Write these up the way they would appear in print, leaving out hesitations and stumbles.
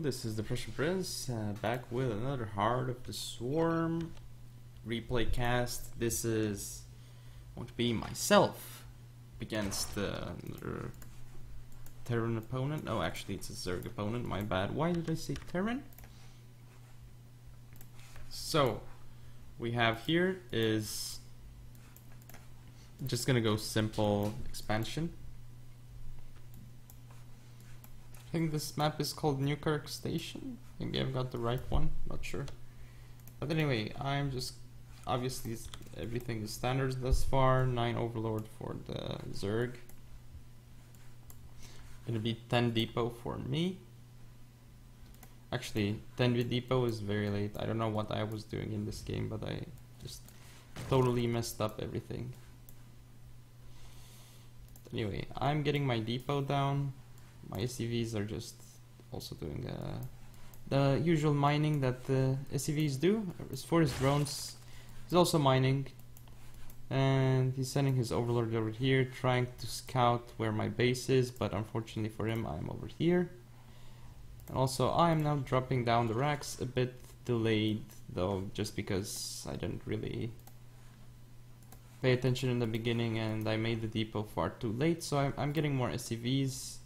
this is the Pressure Prince, back with another Heart of the Swarm replay cast. This is going to be myself against another Terran opponent. No, actually it's a Zerg opponent, my bad. Why did I say Terran? So, we have here is just gonna go simple expansion. I think this map is called Newkirk Station. Maybe I've got the right one, not sure. But anyway, I'm just, obviously everything is standards thus far. 9 Overlord for the Zerg. Gonna be 10 Depot for me. Actually, 10 Depot is very late. I don't know what I was doing in this game, but I just totally messed up everything. Anyway, I'm getting my depot down. My SCVs are just also doing the usual mining that the SCVs do. As for his drones, he's also mining. And he's sending his overlord over here, trying to scout where my base is, but unfortunately for him, I'm over here. And also, I am now dropping down the racks, a bit delayed though, just because I didn't really pay attention in the beginning and I made the depot far too late, so I'm getting more SCVs.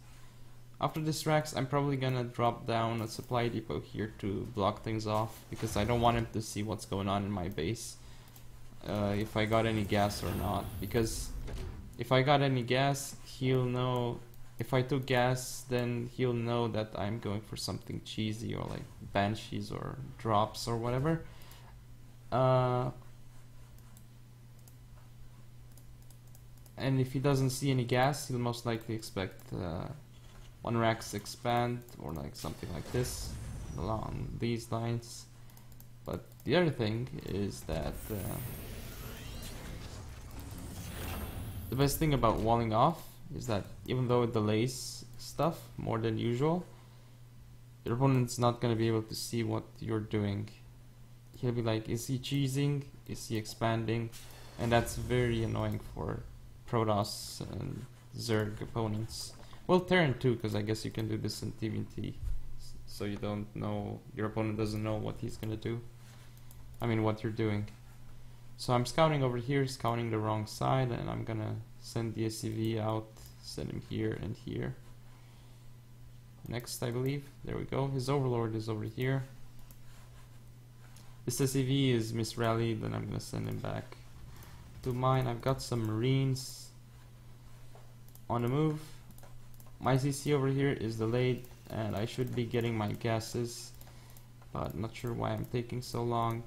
After this racks, I'm probably gonna drop down a supply depot here to block things off, because I don't want him to see what's going on in my base. If I got any gas or not, because if I got any gas, he'll know. If I took gas, then he'll know that I'm going for something cheesy, or like banshees or drops or whatever. And if he doesn't see any gas, he'll most likely expect one racks expand or like something like this along these lines. But the other thing is that the best thing about walling off is that even though it delays stuff more than usual, your opponent's not going to be able to see what you're doing. He'll be like, is he cheesing? Is he expanding? And that's very annoying for Protoss and Zerg opponents. Well, Terran too, because I guess you can do this in TvZ, so you don't know, your opponent doesn't know what he's gonna do. I mean, what you're doing. So I'm scouting over here, scouting the wrong side, and I'm gonna send the SCV out, send him here and here. Next, I believe. There we go. His overlord is over here. This SCV is misrallied, and I'm gonna send him back to mine. I've got some Marines on the move. My CC over here is delayed, and I should be getting my gases, but not sure why I'm taking so long.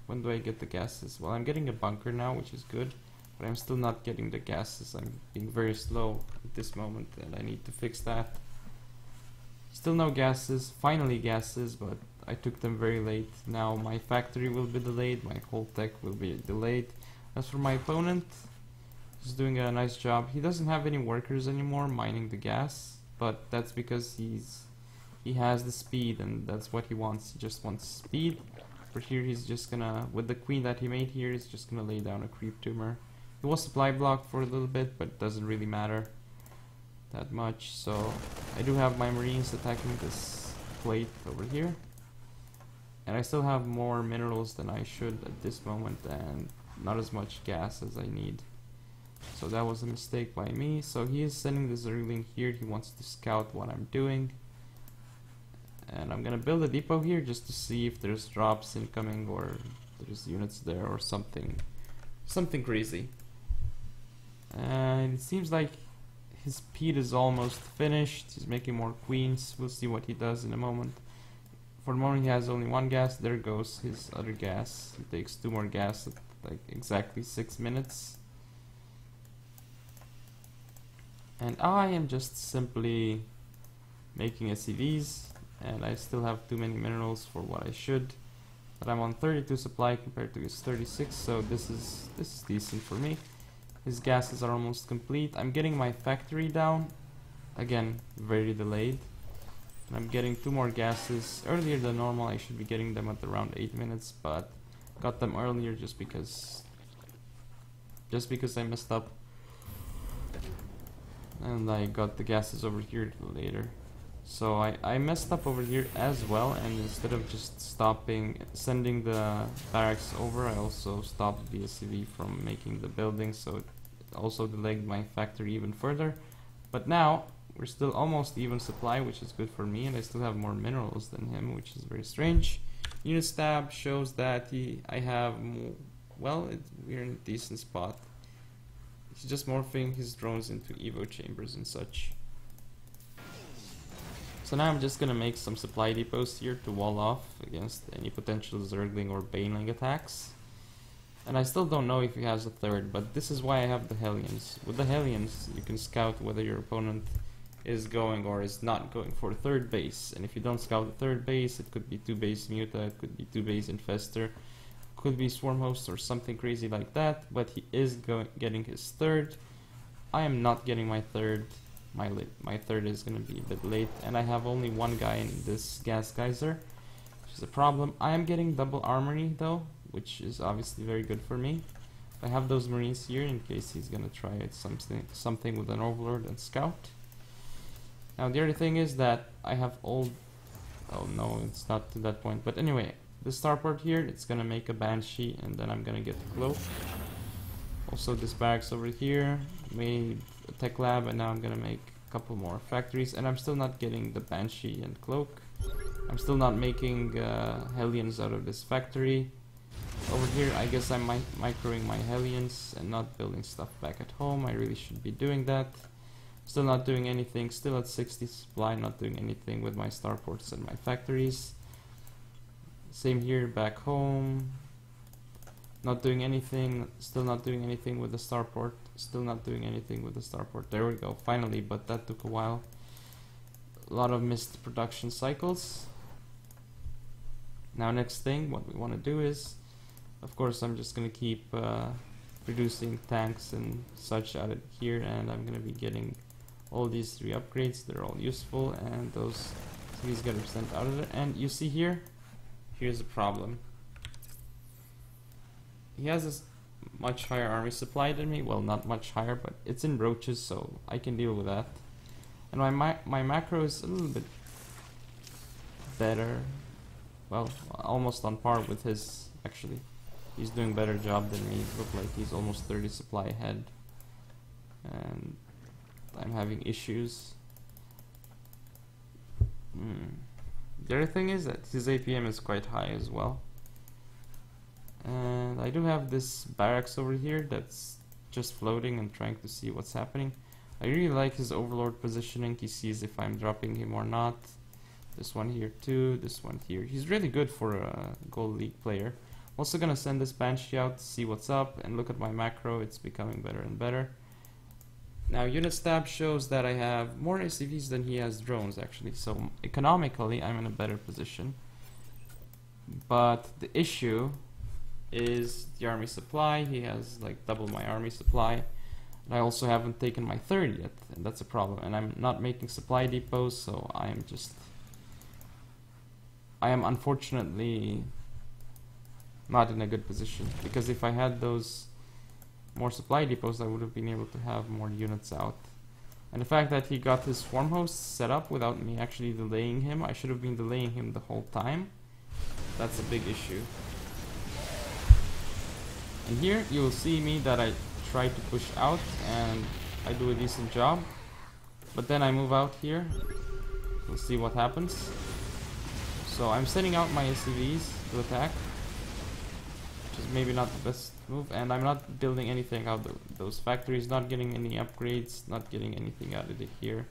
When do I get the gases? Well, I'm getting a bunker now, which is good, but I'm still not getting the gases. I'm being very slow at this moment, and I need to fix that. Still no gases, finally gases, but I took them very late. Now my factory will be delayed, my whole tech will be delayed. As for my opponent, he's doing a nice job. He doesn't have any workers anymore mining the gas, but that's because he has the speed, and that's what he wants. He just wants speed. For here, he's just gonna, with the queen that he made here, he's just gonna lay down a creep tumor. He was supply blocked for a little bit, but it doesn't really matter that much. So I do have my Marines attacking this plate over here, and I still have more minerals than I should at this moment, and not as much gas as I need. So that was a mistake by me. So he is sending the Zergling here. He wants to scout what I'm doing. And I'm gonna build a depot here just to see if there's drops incoming or there's units there or something crazy. And it seems like his speed is almost finished. He's making more queens. We'll see what he does in a moment. For the moment he has only one gas. There goes his other gas. He takes 2 more gas at like exactly 6 minutes. And I am just simply making SCVs, and I still have too many minerals for what I should. But I'm on 32 supply compared to his 36, so this is decent for me. His gases are almost complete. I'm getting my factory down. Again, very delayed. And I'm getting 2 more gases earlier than normal. I should be getting them at around 8 minutes, but got them earlier just because I messed up. And I got the gases over here later. So I messed up over here as well, and instead of just sending the barracks over, I also stopped the SCV from making the building, so it also delayed my factory even further. But now, we're still almost even supply, which is good for me, and I still have more minerals than him, which is very strange. Unit stab shows that I have more, well, we're in a decent spot. He's just morphing his drones into Evo chambers and such. So now I'm just gonna make some supply depots here to wall off against any potential Zergling or Baneling attacks. And I still don't know if he has a third, but this is why I have the Hellions. With the Hellions, you can scout whether your opponent is going or is not going for third base. And if you don't scout the third base, it could be 2-base Muta, it could be 2-base Infester, could be Swarm Host or something crazy like that, but he is getting his third. I am not getting my third. My third is going to be a bit late, and I have only one guy in this Gas Geyser, which is a problem. I am getting double armory though, which is obviously very good for me. I have those Marines here in case he's going to try something with an Overlord and Scout. Now the other thing is that I have oh no, it's not to that point, but anyway, the starport here, it's going to make a Banshee, and then I'm going to get the Cloak. Also this barracks over here made a tech lab, and now I'm gonna make a couple more factories, and I'm still not getting the Banshee and Cloak. I'm still not making Hellions out of this factory. Over here I guess I'm microing my Hellions and not building stuff back at home. I really should be doing that. Still not doing anything, still at 60 supply, not doing anything with my starports and my factories. Same here back home. Not doing anything, still not doing anything with the starport, still not doing anything with the starport. There we go, finally, but that took a while. A lot of missed production cycles. Now next thing, what we want to do is, of course I'm just going to keep producing tanks and such out of here, and I'm going to be getting all these 3 upgrades. They're all useful, and those these get sent out of it. And you see here, here's the problem. He has a much higher army supply than me. Well, not much higher, but it's in roaches, so I can deal with that. And my macro is a little bit better. Well, almost on par with his, actually. He's doing a better job than me. It looks like he's almost 30 supply ahead. And I'm having issues. The other thing is that his APM is quite high as well. And I do have this barracks over here that's just floating and trying to see what's happening. I really like his Overlord positioning. He sees if I'm dropping him or not. This one here too, this one here. He's really good for a Gold League player. I'm also gonna send this Banshee out to see what's up, and look at my macro, it's becoming better and better. Now unit stab shows that I have more SCVs than he has drones actually, so economically I'm in a better position. But the issue is the army supply. He has like double my army supply, and I also haven't taken my third yet, and that's a problem. And I'm not making supply depots, so I am unfortunately not in a good position, because if I had those more supply depots I would have been able to have more units out. And the fact that he got his swarm host set up without me actually delaying him, I should have been delaying him the whole time. That's a big issue. And here you will see me that I try to push out and I do a decent job, but then I move out here. We'll see what happens. So I'm sending out my SCVs to attack, which is maybe not the best move, and I'm not building anything out of those factories, not getting any upgrades, not getting anything out of it here.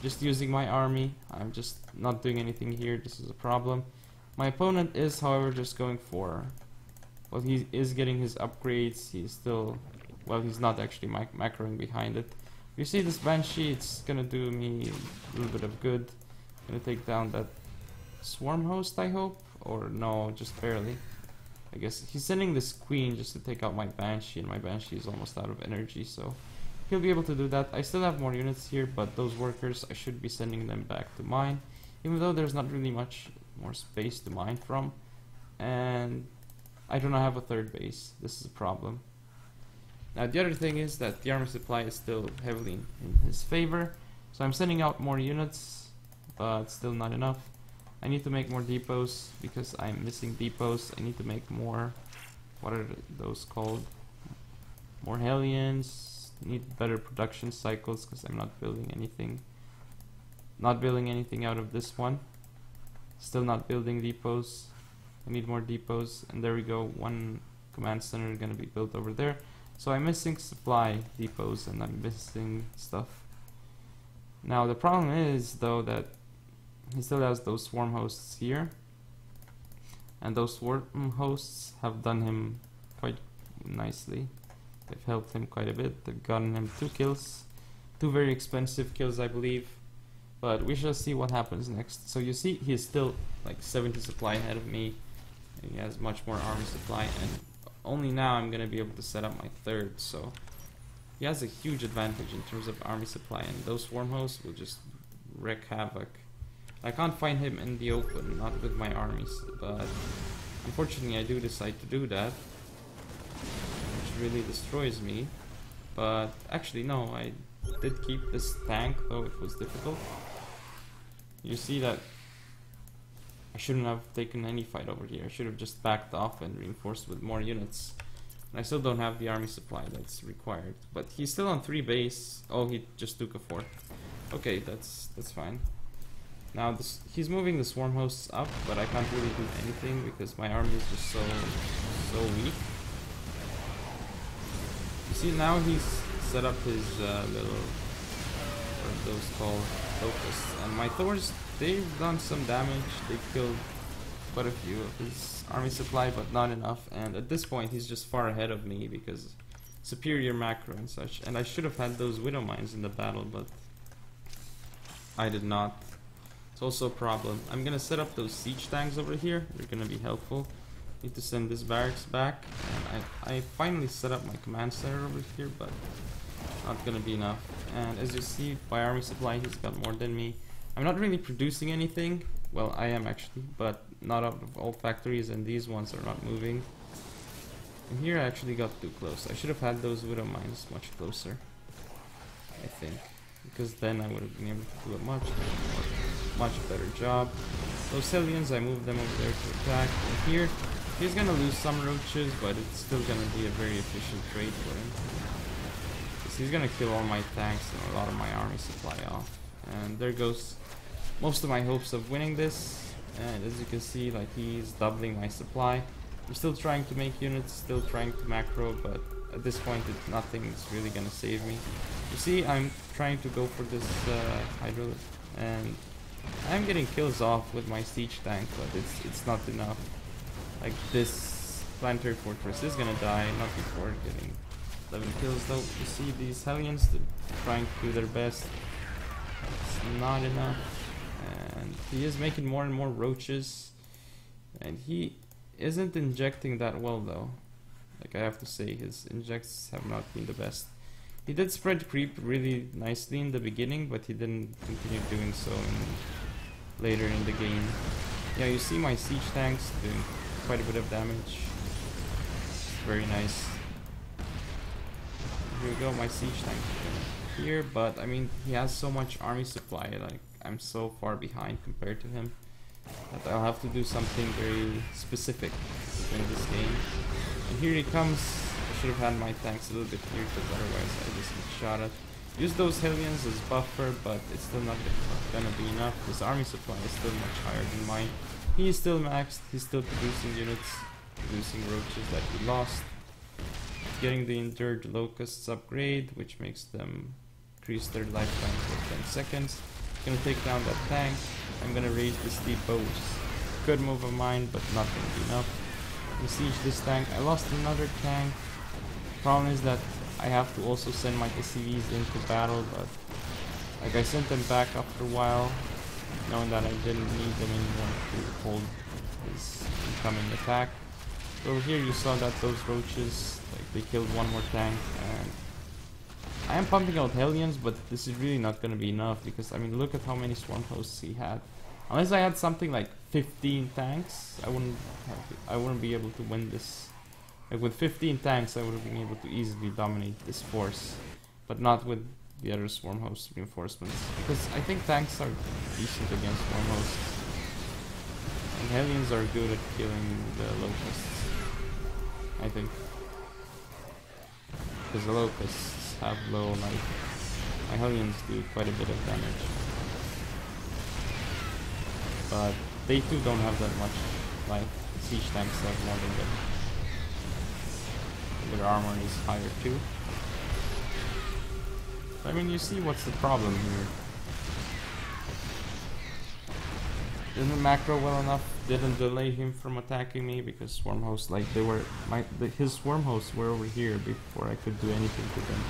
Just using my army. I'm just not doing anything here. This is a problem. My opponent is, however, just going for... Well, he is getting his upgrades. He's still... Well, he's not actually macroing behind it. You see this Banshee, it's gonna do me a little bit of good. Gonna take down that swarm host, I hope? Or no, just barely. I guess he's sending this queen just to take out my Banshee, and my Banshee is almost out of energy, so he'll be able to do that. I still have more units here, but those workers, I should be sending them back to mine, even though there's not really much more space to mine from. And I do not have a third base. This is a problem. Now the other thing is that the armor supply is still heavily in his favor, so I'm sending out more units, but still not enough. I need to make more depots because I'm missing depots. I need to make more, what are those called? More Hellions. Need better production cycles because I'm not building anything. Not building anything out of this one. Still not building depots. I need more depots, and there we go. One command center is gonna be built over there. So I'm missing supply depots and I'm missing stuff. Now the problem is though that he still has those swarm hosts here, and those swarm hosts have done him quite nicely. They've helped him quite a bit. They've gotten him 2 kills, 2 very expensive kills I believe, but we shall see what happens next. So you see he's still like 70 supply ahead of me, and he has much more army supply, and only now I'm gonna be able to set up my 3rd, so he has a huge advantage in terms of army supply, and those swarm hosts will just wreak havoc. I can't find him in the open, not with my armies, but unfortunately I do decide to do that, which really destroys me. But actually no, I did keep this tank, though it was difficult. You see that I shouldn't have taken any fight over here. I should have just backed off and reinforced with more units. And I still don't have the army supply that's required. But he's still on 3 base. Oh, he just took a 4th. Okay, that's fine. Now he's moving the swarm hosts up, but I can't really do anything because my army is just so weak. You see, now he's set up his little, what are those called, locusts, and my Thors, they've done some damage. They killed quite a few of his army supply, but not enough, and at this point he's just far ahead of me because superior macro and such, and I should have had those widow mines in the battle, but I did not. It's also a problem. I'm gonna set up those siege tanks over here. They're gonna be helpful. Need to send this barracks back, and I finally set up my command center over here, but not gonna be enough. And as you see, by army supply he's got more than me. I'm not really producing anything. Well, I am actually, but not out of all factories, and these ones are not moving. And here I actually got too close. I should have had those widow mines much closer, I think, because then I would have been able to do a much better job. Those Hellions, I moved them over there to attack. And here, he's gonna lose some roaches, but it's still gonna be a very efficient trade for him. Because he's gonna kill all my tanks and a lot of my army supply off. And there goes most of my hopes of winning this. And as you can see, like, he's doubling my supply. I'm still trying to make units, still trying to macro, but at this point nothing is really gonna save me. You see, I'm trying to go for this hydro, and I'm getting kills off with my siege tank, but it's not enough. Like, this planetary fortress is gonna die, not before getting 11 kills though. You see these Hellions, they're trying to do their best. It's not enough, and he is making more and more roaches, and he isn't injecting that well though. Like, I have to say, his injects have not been the best. He did spread creep really nicely in the beginning, but he didn't continue doing so later in the game. Yeah, you see my siege tanks doing quite a bit of damage. Very nice. Here we go, my siege tank here, but I mean, he has so much army supply, like, I'm so far behind compared to him that I'll have to do something very specific to win this game. And here he comes. I should have had my tanks a little bit here, because otherwise I just get shot at. Use those Hellions as buffer, but it's still not gonna be enough. His army supply is still much higher than mine. He is still maxed, he's still producing units, producing roaches that he lost. Getting the endured locusts upgrade, which makes them increase their lifetime for 10 seconds. Gonna take down that tank. I'm gonna raise this depot, which is a good move of mine, but not gonna be enough. Besiege this tank. I lost another tank. Problem is that I have to also send my SCVs into battle, but like, I sent them back after a while, knowing that I didn't need them anymore to hold this incoming attack. So over here you saw that those roaches, like, they killed one more tank, and I am pumping out Hellions, but this is really not going to be enough, because I mean, look at how many swarm hosts he had. Unless I had something like 15 tanks, I wouldn't be able to win this. Like, with 15 tanks I would have been able to easily dominate this force, but not with the other swarm host reinforcements, because I think tanks are decent against swarm hosts, and Hellions are good at killing the locusts, I think, because the locusts have low life. My Hellions do quite a bit of damage, but they too don't have that much life. Siege tanks have more than them. Their armor is higher too. I mean, you see what's the problem here. Didn't macro well enough, didn't delay him from attacking me, because swarm hosts, like, his swarm hosts were over here before I could do anything to them.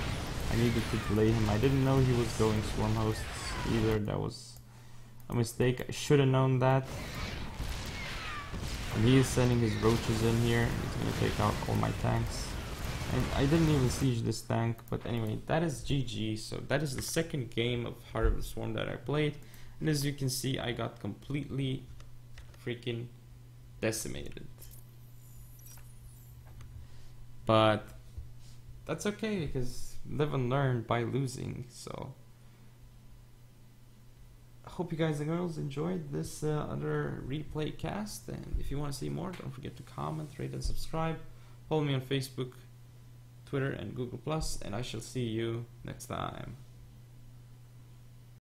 I needed to delay him. I didn't know he was going swarm hosts either. That was a mistake. I should have known that. And he is sending his roaches in here. He's gonna take out all my tanks. And I didn't even siege this tank, but anyway, that is GG. So that is the second game of Heart of the Swarm that I played, and as you can see, I got completely freaking decimated. But that's okay, because live and learn by losing. So I hope you guys and girls enjoyed this other replay cast, and if you want to see more, don't forget to comment, rate, and subscribe. Follow me on Facebook, Twitter, and Google+, and I shall see you next time.